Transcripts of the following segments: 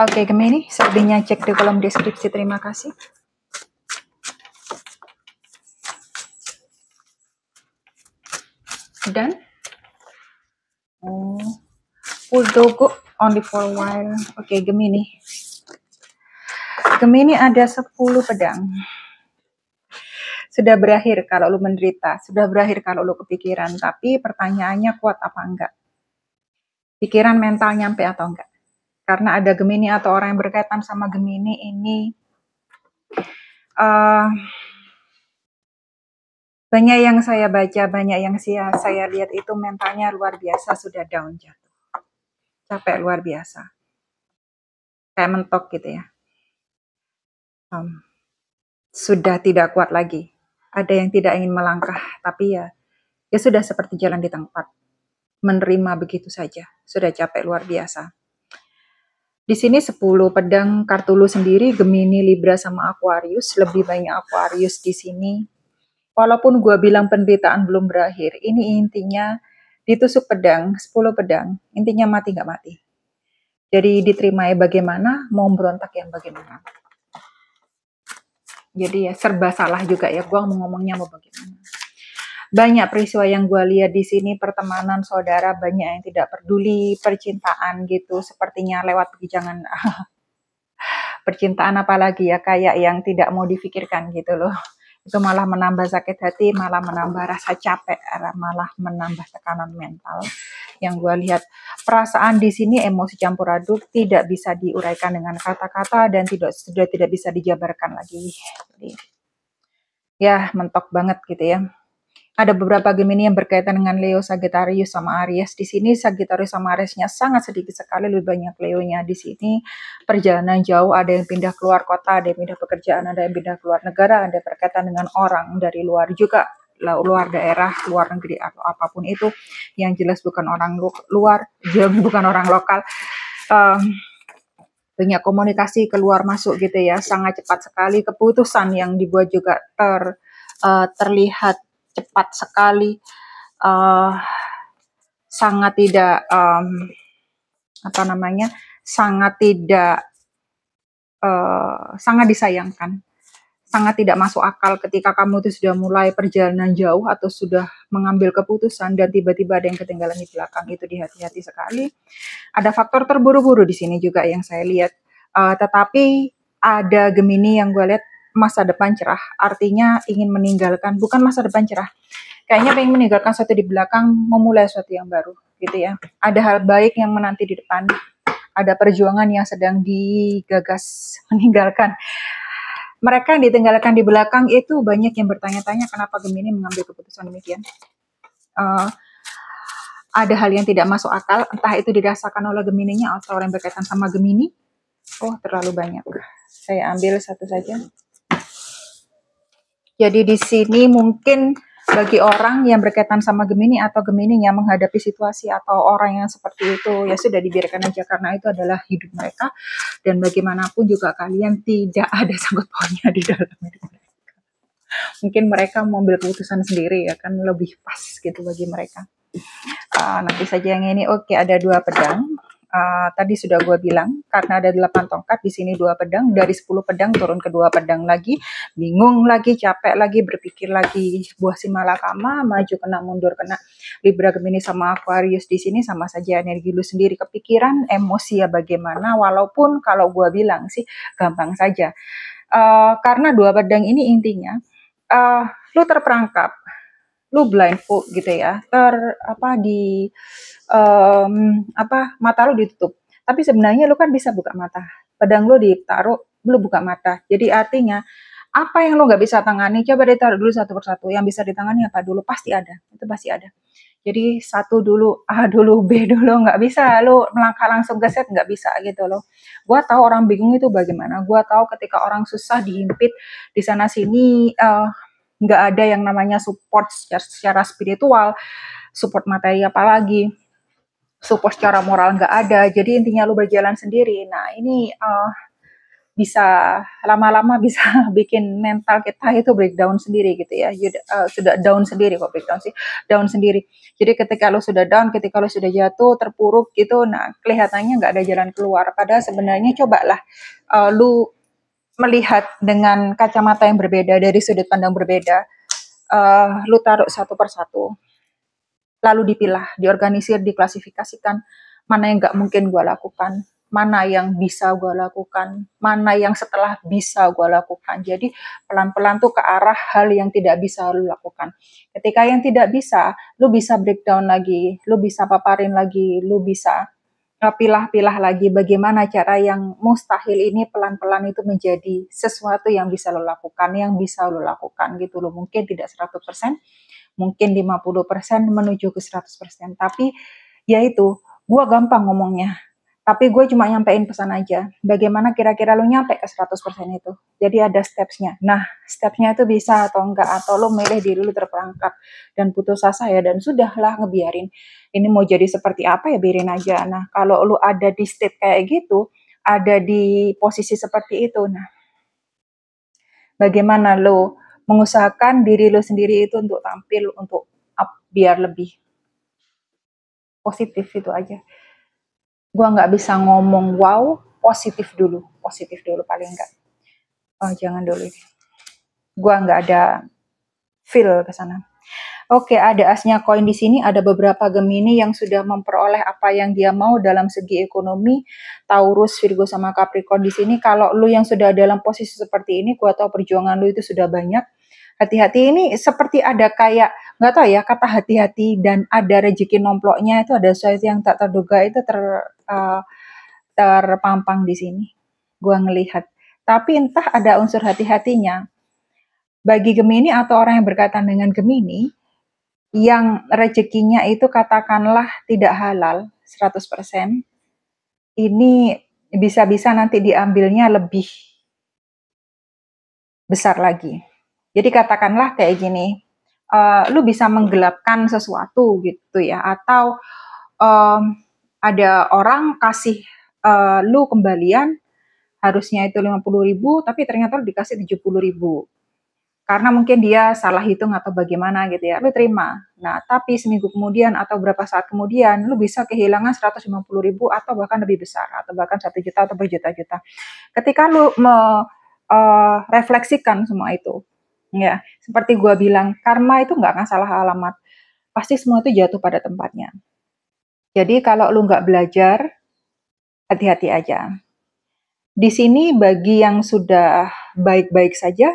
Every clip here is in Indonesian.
Oke, Gemini, selebihnya cek di kolom deskripsi. Terima kasih. Dan will go only for a while. Oke, Gemini. Gemini ada 10 pedang. Sudah berakhir kalau lu menderita, sudah berakhir kalau lu kepikiran, tapi pertanyaannya kuat apa enggak? Pikiran mental nyampe atau enggak? Karena ada Gemini atau orang yang berkaitan sama Gemini ini banyak yang saya baca, banyak yang saya lihat itu mentalnya luar biasa, sudah down, jatuh, capek luar biasa, kayak mentok gitu ya. Sudah tidak kuat lagi. Ada yang tidak ingin melangkah, tapi ya sudah seperti jalan di tempat, menerima begitu saja. Sudah capek luar biasa. Di sini 10 pedang, kartu lu sendiri Gemini, Libra sama Aquarius, lebih banyak Aquarius di sini. Walaupun gua bilang penderitaan belum berakhir, ini intinya ditusuk pedang, 10 pedang, intinya mati nggak mati. Jadi diterima ya bagaimana, mau berontak yang bagaimana. Jadi ya serba salah juga ya, gua mau ngomongnya mau bagaimana. Banyak peristiwa yang gue lihat di sini, pertemanan saudara banyak yang tidak peduli, percintaan gitu, sepertinya lewat jangan percintaan apalagi ya, kayak yang tidak mau difikirkan gitu loh. Itu malah menambah sakit hati, malah menambah rasa capek, malah menambah tekanan mental. Yang gue lihat perasaan di sini emosi campur aduk, tidak bisa diuraikan dengan kata-kata dan sudah tidak bisa dijabarkan lagi. Jadi, ya mentok banget gitu ya. Ada beberapa Gemini yang berkaitan dengan Leo, Sagittarius sama Aries. Di sini Sagittarius sama Ariesnya sangat sedikit sekali, lebih banyak Leonya di sini. Perjalanan jauh, ada yang pindah keluar kota, ada yang pindah pekerjaan, ada yang pindah keluar negara, ada berkaitan dengan orang dari luar juga, luar daerah, luar negeri atau apapun itu. Yang jelas bukan orang luar, bukan orang lokal. Banyak komunikasi keluar masuk gitu ya, sangat cepat sekali. Keputusan yang dibuat juga terlihat cepat sekali, sangat tidak sangat disayangkan, sangat tidak masuk akal ketika kamu itu sudah mulai perjalanan jauh atau sudah mengambil keputusan dan tiba-tiba ada yang ketinggalan di belakang. Itu dihati-hati sekali. Ada faktor terburu-buru di sini juga yang saya lihat, tetapi ada Gemini yang gue lihat masa depan cerah, artinya ingin meninggalkan, bukan masa depan cerah, kayaknya pengen meninggalkan sesuatu di belakang, memulai sesuatu yang baru gitu ya. Ada hal baik yang menanti di depan, ada perjuangan yang sedang digagas meninggalkan. Mereka yang ditinggalkan di belakang itu banyak yang bertanya-tanya kenapa Gemini mengambil keputusan demikian. Ada hal yang tidak masuk akal, entah itu dirasakan oleh Gemininya atau orang yang berkaitan sama Gemini. Oh, terlalu banyak. Saya ambil satu saja. Jadi di sini mungkin bagi orang yang berkaitan sama Gemini atau Gemininya menghadapi situasi atau orang yang seperti itu, ya sudah dibiarkan aja karena itu adalah hidup mereka dan bagaimanapun juga kalian tidak ada sangkut pautnya di dalam hidup mereka. Mungkin mereka mengambil keputusan sendiri ya kan, lebih pas gitu bagi mereka. Nanti saja yang ini. Oke, ada 2 pedang. Tadi sudah gue bilang karena ada 8 tongkat di sini 2 pedang, dari 10 pedang turun ke 2 pedang lagi, bingung lagi, capek lagi, berpikir lagi, buah si malakama, maju kena mundur kena. Libra, Gemini sama Aquarius di sini sama saja energi lu sendiri, kepikiran, emosi ya bagaimana, walaupun kalau gue bilang sih gampang saja, karena 2 pedang ini intinya lu terperangkap, lu blindfold gitu ya, mata lu ditutup. Tapi sebenarnya lu kan bisa buka mata. Pedang lu ditaruh, lu buka mata. Jadi artinya apa yang lu nggak bisa tangani, coba ditaruh dulu satu persatu. Yang bisa ditangani apa dulu? Pasti ada. Itu pasti ada. Jadi satu dulu, A dulu, B dulu, nggak bisa lu melangkah langsung ke Z, nggak bisa gitu loh. Gua tahu orang bingung itu bagaimana. Gua tahu ketika orang susah dihimpit di sana sini, nggak ada yang namanya support secara spiritual, support materi apalagi, support secara moral nggak ada. Jadi intinya lu berjalan sendiri. Nah ini bisa lama-lama bisa bikin mental kita itu breakdown sendiri gitu ya. Sudah down sendiri, kok breakdown sih, down sendiri. Jadi ketika lo sudah down, ketika lo sudah jatuh, terpuruk gitu, nah kelihatannya nggak ada jalan keluar. Padahal sebenarnya cobalah lu melihat dengan kacamata yang berbeda, dari sudut pandang berbeda. Lu taruh satu persatu, lalu dipilah, diorganisir, diklasifikasikan, mana yang nggak mungkin gue lakukan, mana yang bisa gue lakukan, mana yang setelah bisa gue lakukan. Jadi pelan-pelan tuh ke arah hal yang tidak bisa lu lakukan. Ketika yang tidak bisa, lu bisa breakdown lagi, lu bisa paparin lagi, lu bisa pilah-pilah lagi bagaimana cara yang mustahil ini pelan-pelan itu menjadi sesuatu yang bisa lo lakukan, yang bisa lo lakukan gitu loh. Mungkin tidak 100%, mungkin 50% menuju ke 100%. Tapi ya itu, gue gampang ngomongnya. Tapi gue cuma nyampein pesan aja. Bagaimana kira-kira lo nyampe ke 100% itu. Jadi ada stepsnya. Nah, stepsnya itu bisa atau enggak. Atau lo milih diri lo terperangkap dan putus asa ya. Dan sudahlah ngebiarin. Ini mau jadi seperti apa ya biarin aja. Nah, kalau lo ada di state kayak gitu, ada di posisi seperti itu. Nah, bagaimana lo mengusahakan diri lo sendiri itu untuk tampil, untuk up, biar lebih positif itu aja. Gua nggak bisa ngomong wow, positif dulu paling enggak. Oh, jangan dulu. Gua nggak ada feel ke sana. Oke, ada asnya koin di sini, ada beberapa Gemini yang sudah memperoleh apa yang dia mau dalam segi ekonomi. Taurus, Virgo sama Capricorn di sini. Kalau lu yang sudah dalam posisi seperti ini, gua tahu perjuangan lu itu sudah banyak. Hati-hati ini seperti ada kayak nggak tahu ya, kata hati-hati dan ada rezeki nomploknya, itu ada sesuatu yang tak terduga itu terpampang di sini. Gua ngelihat. Tapi entah ada unsur hati-hatinya. Bagi Gemini atau orang yang berkaitan dengan Gemini, yang rezekinya itu katakanlah tidak halal 100%, ini bisa-bisa nanti diambilnya lebih besar lagi. Jadi katakanlah kayak gini, lu bisa menggelapkan sesuatu gitu ya, atau ada orang kasih lu kembalian harusnya itu 50.000, tapi ternyata lu dikasih 70.000. Karena mungkin dia salah hitung atau bagaimana gitu ya, lu terima. Nah, tapi seminggu kemudian atau berapa saat kemudian, lu bisa kehilangan 150.000 atau bahkan lebih besar, atau bahkan 1 juta atau berjuta-juta. Ketika lu refleksikan semua itu, ya, seperti gua bilang, karma itu nggak akan salah alamat. Pasti semua itu jatuh pada tempatnya. Jadi kalau lu nggak belajar, hati-hati aja. Di sini bagi yang sudah baik-baik saja,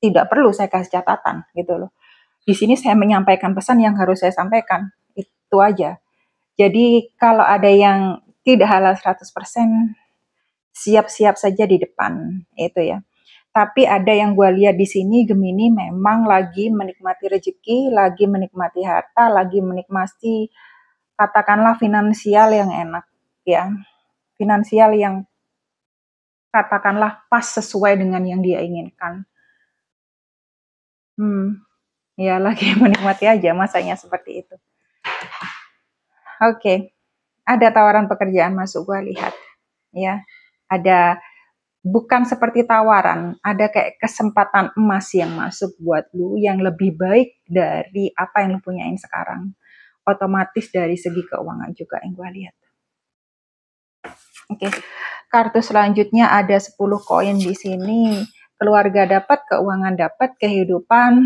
tidak perlu saya kasih catatan gitu loh. Di sini saya menyampaikan pesan yang harus saya sampaikan, itu aja. Jadi kalau ada yang tidak halal 100%, siap-siap saja di depan, itu ya. Tapi ada yang gue lihat di sini, Gemini memang lagi menikmati rezeki, lagi menikmati harta, lagi menikmati katakanlah finansial yang enak, ya. Finansial yang katakanlah pas sesuai dengan yang dia inginkan. Ya lagi menikmati aja masanya seperti itu. Oke, ada tawaran pekerjaan masuk, gue lihat. Ya, ada bukan seperti tawaran, ada kayak kesempatan emas yang masuk buat lu yang lebih baik dari apa yang lu punyain sekarang. Otomatis dari segi keuangan juga yang gue lihat. Oke, kartu selanjutnya ada 10 koin di sini. Keluarga dapat, keuangan dapat, kehidupan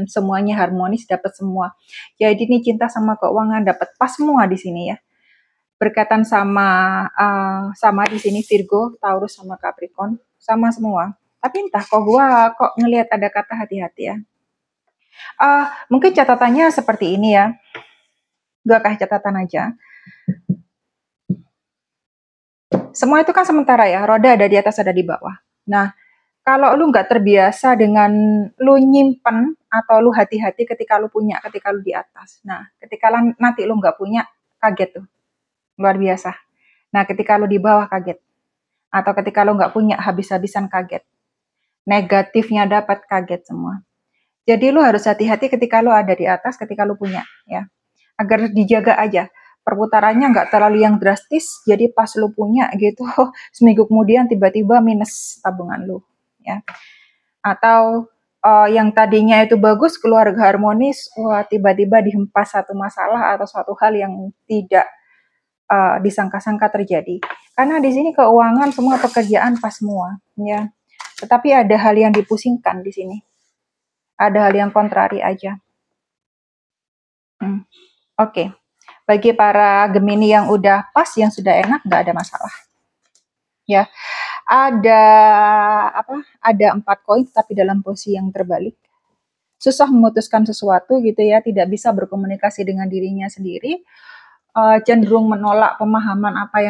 semuanya harmonis, dapat semua. Jadi ini cinta sama keuangan dapat pas semua di sini ya. Berkaitan sama di sini Virgo, Taurus sama Capricorn, sama semua. Tapi entah kok gua kok ngelihat ada kata hati-hati ya. Mungkin catatannya seperti ini ya. Gua kasih catatan aja. Semua itu kan sementara ya, roda ada di atas, ada di bawah. Nah, kalau lu nggak terbiasa dengan lu nyimpen atau lu hati-hati ketika lu punya, ketika lu di atas. Nah, ketika nanti lu nggak punya, kaget tuh. Luar biasa. Nah, ketika lu di bawah kaget. Atau ketika lu nggak punya, habis-habisan kaget. Negatifnya dapat, kaget semua. Jadi lu harus hati-hati ketika lu ada di atas, ketika lu punya. Ya, agar dijaga aja. perputarannya nggak terlalu yang drastis, jadi pas lu punya gitu, seminggu kemudian tiba-tiba minus tabungan lu, ya. Atau yang tadinya itu bagus, keluarga harmonis, wah tiba-tiba dihempas satu masalah atau suatu hal yang tidak disangka-sangka terjadi. Karena di sini keuangan semua pekerjaan pas semua, ya. Tetapi ada hal yang dipusingkan di sini. Ada hal yang kontrari aja. Oke. Bagi para Gemini yang udah pas, yang sudah enak, nggak ada masalah. Ya, ada apa? Ada 4 koin, tapi dalam posisi yang terbalik. Susah memutuskan sesuatu gitu ya, tidak bisa berkomunikasi dengan dirinya sendiri. Cenderung menolak pemahaman apa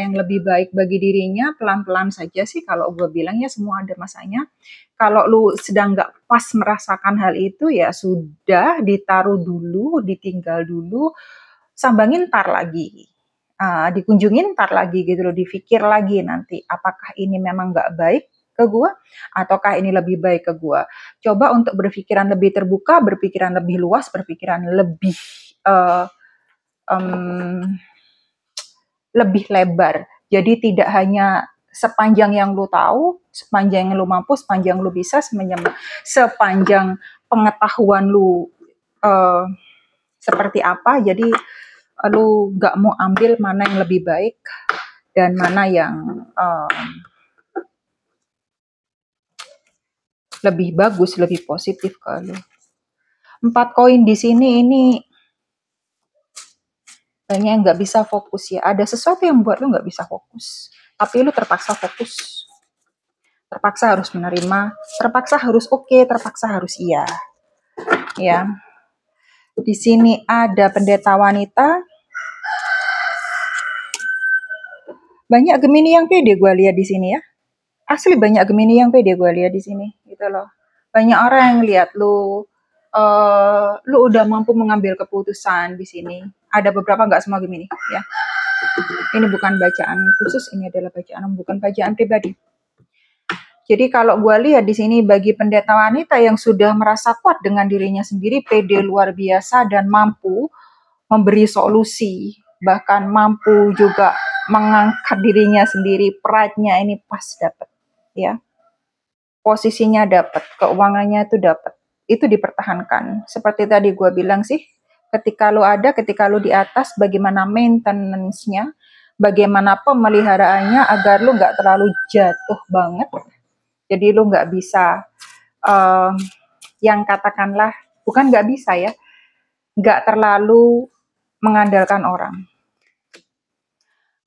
yang lebih baik bagi dirinya. Pelan-pelan saja sih kalau gue bilang, ya semua ada masanya. Kalau lu sedang nggak pas merasakan hal itu, ya sudah, ditaruh dulu, ditinggal dulu, sambangin ntar lagi, dikunjungin ntar lagi gitu loh, dipikir lagi nanti apakah ini memang nggak baik ke gue ataukah ini lebih baik ke gue. Coba untuk berpikiran lebih terbuka, berpikiran lebih luas, berpikiran lebih lebih lebar. Jadi tidak hanya sepanjang yang lu tahu, sepanjang yang lu mampu, sepanjang lu bisa, sepanjang pengetahuan lu seperti apa. Jadi lu gak mau ambil mana yang lebih baik dan mana yang lebih bagus, lebih positif ke lu. 4 koin di sini ini kayaknya nggak bisa fokus ya. Ada sesuatu yang buat lu nggak bisa fokus, tapi lu terpaksa fokus, terpaksa harus menerima, terpaksa harus oke, terpaksa harus iya. Ya, di sini ada pendeta wanita. Banyak Gemini yang pede gue lihat di sini ya. Asli banyak Gemini yang pede gue lihat di sini, gitu loh. Banyak orang yang lihat lu, lu udah mampu mengambil keputusan di sini. Ada beberapa, nggak semua Gemini ya. Ini bukan bacaan khusus, ini adalah bacaan, bukan bacaan pribadi. Jadi kalau gue lihat di sini bagi pendeta wanita yang sudah merasa kuat dengan dirinya sendiri, pede luar biasa dan mampu memberi solusi, bahkan mampu juga mengangkat dirinya sendiri, pride-nya ini pas dapat, ya. Posisinya dapat, keuangannya itu dapat, itu dipertahankan. Seperti tadi gue bilang sih, ketika lu di atas, bagaimana maintenance-nya, bagaimana pemeliharaannya agar lu nggak terlalu jatuh banget. Jadi lu nggak bisa, yang katakanlah, bukan nggak bisa ya, nggak terlalu mengandalkan orang.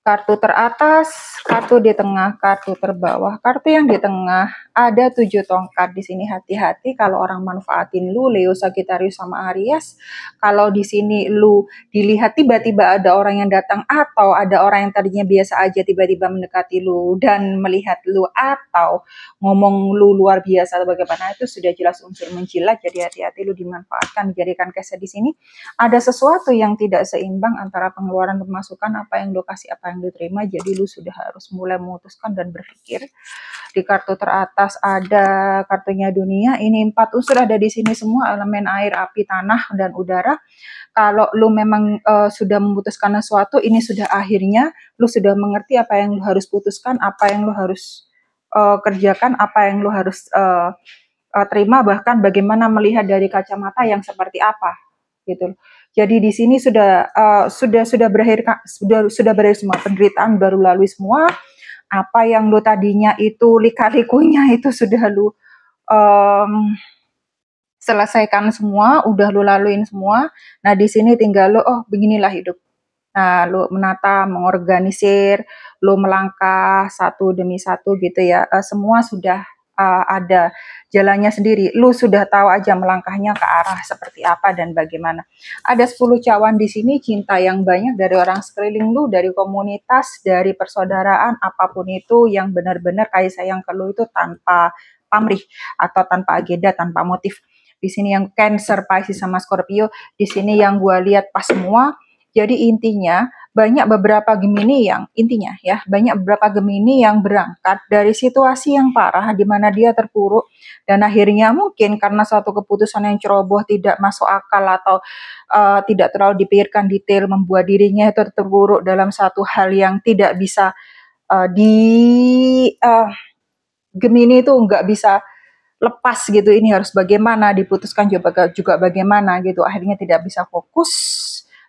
Kartu teratas, kartu di tengah, kartu terbawah. Kartu yang di tengah ada 7 tongkat di sini. Hati-hati kalau orang manfaatin lu, Leo, Sagittarius sama Aries. Kalau di sini lu dilihat tiba-tiba ada orang yang datang, atau ada orang yang tadinya biasa aja tiba-tiba mendekati lu dan melihat lu atau ngomong lu luar biasa atau bagaimana, itu sudah jelas unsur menjilat. Jadi hati-hati lu dimanfaatkan, dijadikan keset di sini. Ada sesuatu yang tidak seimbang antara pengeluaran dan pemasukan, apa yang lu kasih, apa yang diterima. Jadi lu sudah harus mulai memutuskan dan berpikir. Di kartu teratas ada kartunya dunia. Ini 4 unsur ada di sini semua, elemen air, api, tanah, dan udara. Kalau lu memang sudah memutuskan sesuatu, ini sudah akhirnya. Lu sudah mengerti apa yang lu harus putuskan, apa yang lu harus kerjakan, apa yang lu harus terima, bahkan bagaimana melihat dari kacamata yang seperti apa, gitu. Jadi di sini sudah berakhir semua penderitaan, baru lalui semua. Apa yang lu tadinya itu lika-likunya itu sudah lu selesaikan semua, udah lu laluin semua. Nah di sini tinggal lu, oh beginilah hidup. Nah lu menata, mengorganisir, lu melangkah satu demi satu gitu ya. Semua sudah ada jalannya sendiri. Lu sudah tahu aja melangkahnya ke arah seperti apa dan bagaimana. Ada 10 cawan di sini, cinta yang banyak dari orang sekeliling lu, dari komunitas, dari persaudaraan, apapun itu yang benar-benar kasih sayang ke lu itu tanpa pamrih atau tanpa agenda, tanpa motif. Di sini yang Cancer, Pisces sama Scorpio, di sini yang gue lihat pas semua. Jadi intinya banyak beberapa Gemini yang intinya ya, banyak beberapa Gemini yang berangkat dari situasi yang parah di mana dia terpuruk dan akhirnya mungkin karena suatu keputusan yang ceroboh tidak masuk akal atau tidak terlalu dipikirkan detail membuat dirinya itu terpuruk dalam satu hal yang tidak bisa di Gemini itu nggak bisa lepas gitu, ini harus bagaimana, diputuskan juga bagaimana gitu, akhirnya tidak bisa fokus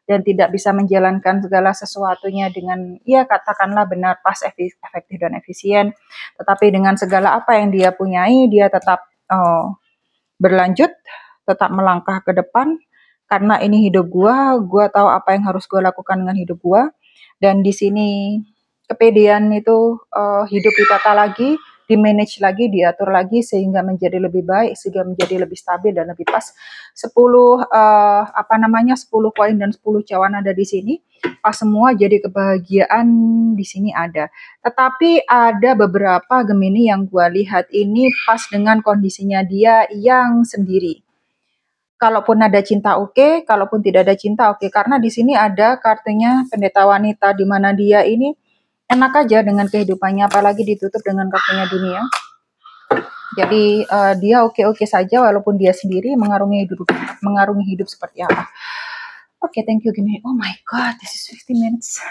dan tidak bisa menjalankan segala sesuatunya dengan ya katakanlah benar, pas, efektif dan efisien, tetapi dengan segala apa yang dia punyai dia tetap berlanjut, tetap melangkah ke depan karena ini hidup gua tahu apa yang harus gua lakukan dengan hidup gua, dan di sini kepedean itu hidup ditata lagi, di-manage lagi, diatur lagi sehingga menjadi lebih baik, sehingga menjadi lebih stabil dan lebih pas. 10 10 poin dan 10 cawan ada di sini. Pas semua, jadi kebahagiaan di sini ada. Tetapi ada beberapa Gemini yang gua lihat ini pas dengan kondisinya dia yang sendiri. Kalaupun ada cinta oke, kalaupun tidak ada cinta oke. Karena di sini ada kartunya pendeta wanita di mana dia ini enak aja dengan kehidupannya, apalagi ditutup dengan kartunya dunia. Jadi dia oke-oke saja walaupun dia sendiri mengarungi hidup seperti apa. Oke, thank you Gemini. Oh my god, this is 50 minutes.